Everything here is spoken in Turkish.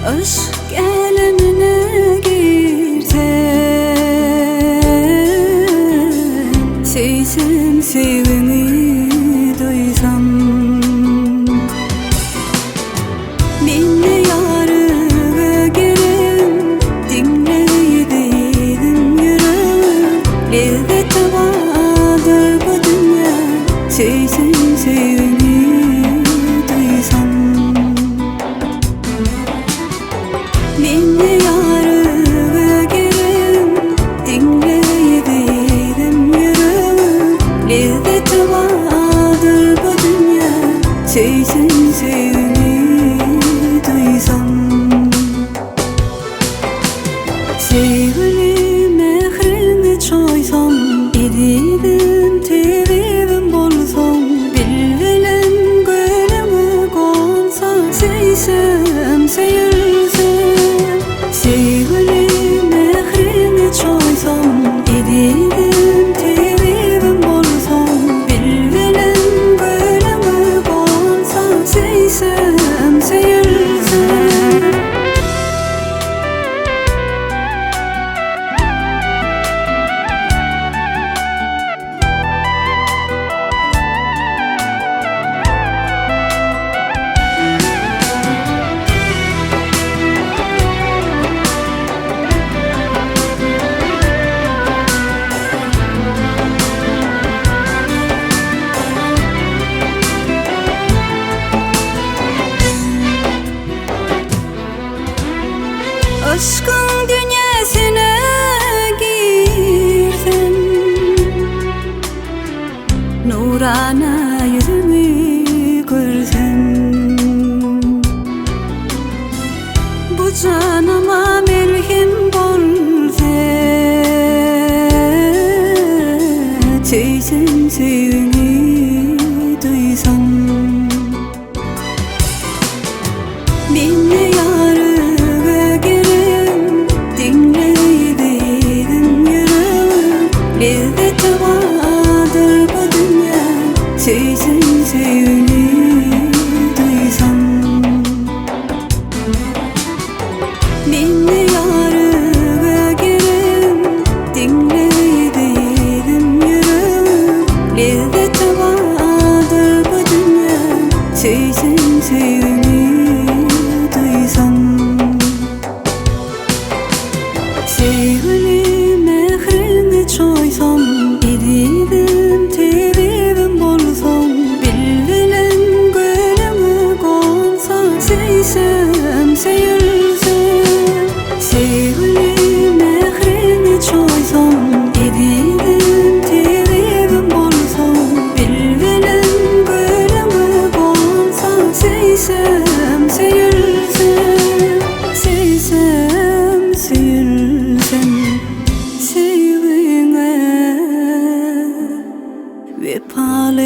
Aşk elemine girsen, seysem seveni duysam, minne yarıga gelin, dinleydim yürek, lezzet vardır bu dünya, seysem seveni duysam. Minne yarıga gelin, dinleydim yürek, lezzet vardır bu dünya, seysem seveni duysam. Sevgili mehrini çoysam, edidim tebibim bolsam, bilvelen gönlümü konsa, seysem seyilsem. Sevgili mehrini çoysam, edidim tebibim bolsam, bilvelen gönlümü konsa, seysem seyilsem. Aşkın dünyasına girsen, nurana yüzümü görsen, bu canıma melhem bolsa, seysem seveni duysam. Minne yarıga gelin, dinleydim yürek, lezzet vardır bu dünya, seysem seveni duysam. Minne yarıga gelin, dinleydim yürek, lezzet vardır bu dünya, seysem seveni duysam. Sevgili mehrini çoysam, edidim tebibim bolsam, bilvelen gönlümü konsa, seysem seyilsem. Sevgili mehrini çoysam, edidim tebibim bolsam, bilvelen gönlümü konsa, seysem seyilsem. Seysem seyilsem, sevgiline vefalı